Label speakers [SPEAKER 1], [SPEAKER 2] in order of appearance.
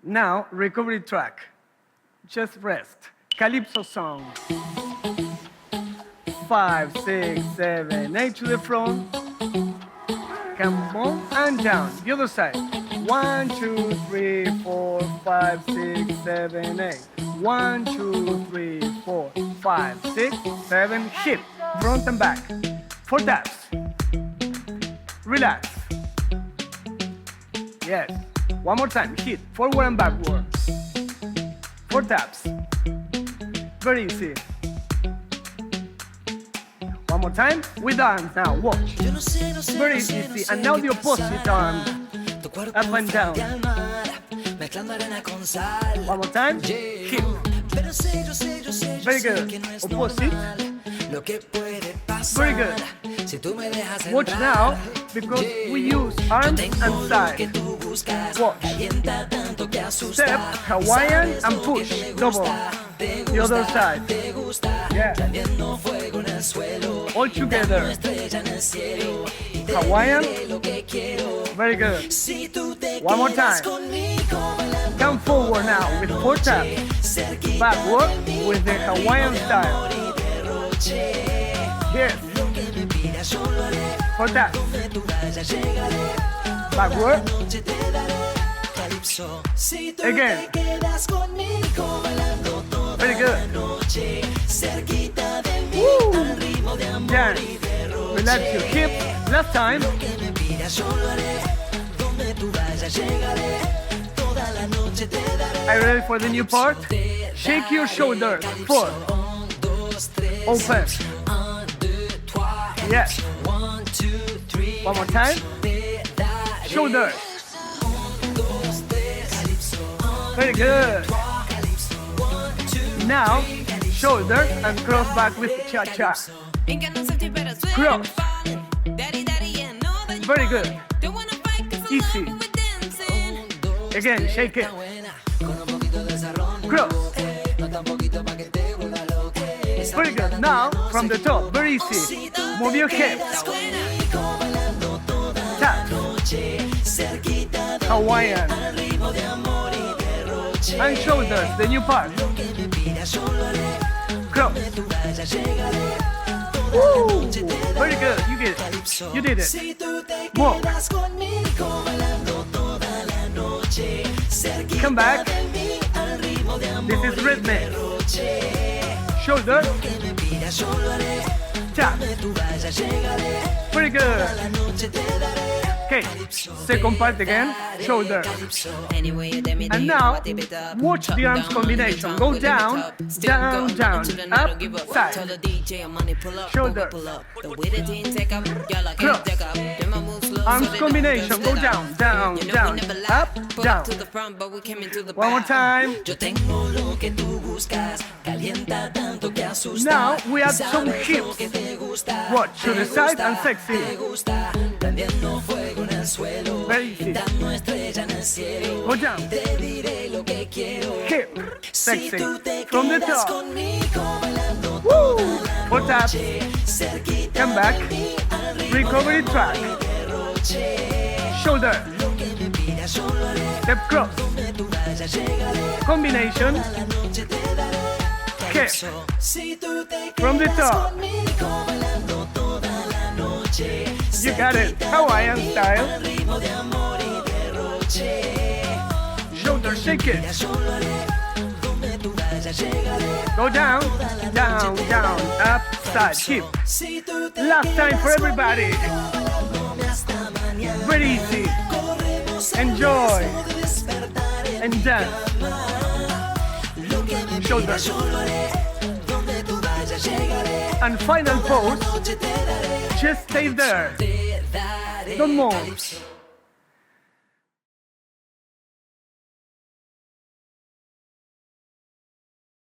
[SPEAKER 1] Now, recovery track. Just rest. Calypso song. 5, 6, 7, 8 to the front. Come on and down. The other side. 1, 2, 3, 4, 5, 6, 7, 8. 1, 2, 3, 4, 5, 6, 7. Hip. Front and back. 4 taps. Relax. Yes. One more time. Hit. Forward and backward. 4 taps. Very easy. One more time. With arms now. Watch. Very easy. And now the opposite arm. Up and down. One more time. Hip. Very good. Opposite. Very good. Watch now, because we use arms and side. Watch. Step, Hawaiian, and push. Double. The other side. Yeah. All together. Hawaiian. Very good. One more time. Come forward now with 4 taps. Backward with the Hawaiian style. Yes. 4 taps. Backward. Again. Very good. Woo. Dance. Relax your hips. Last time. Are you ready for the new part? Shake your shoulders. 4. Open. Yes. One more time. Shoulders. Very good. Now, shoulders and cross back with cha-cha. Cross. Very good. Easy. Again, shake it. Cross. Very good. Now, from the top, very easy. Move your hips. Tap. Hawaiian. And shoulders, the new part. Cross. Woo. Very good. You get it. You did it. More. Come back. This is Ritmix. Shoulder. Tap. Very good. Okay, second part again, shoulder. And now, watch the arms combination. Go down, down, down, up, side. Shoulder. Cross. Arms combination. Go down, down, down, up, down. One more time. Now we add some hips. Watch to the side and sexy. Very easy. Go down. Hip. Sexy. From the top. Woo! 4 taps. Come back. Recovery track. Shoulder. Step cross. Combination. Hip. From the top. You got it. Hawaiian style. Shoulder, shake it. Go down, down, down, up, side, hip. Last time for everybody. Very easy. Enjoy. And dance. Shoulder. And final pose. Just stay there. Don't move.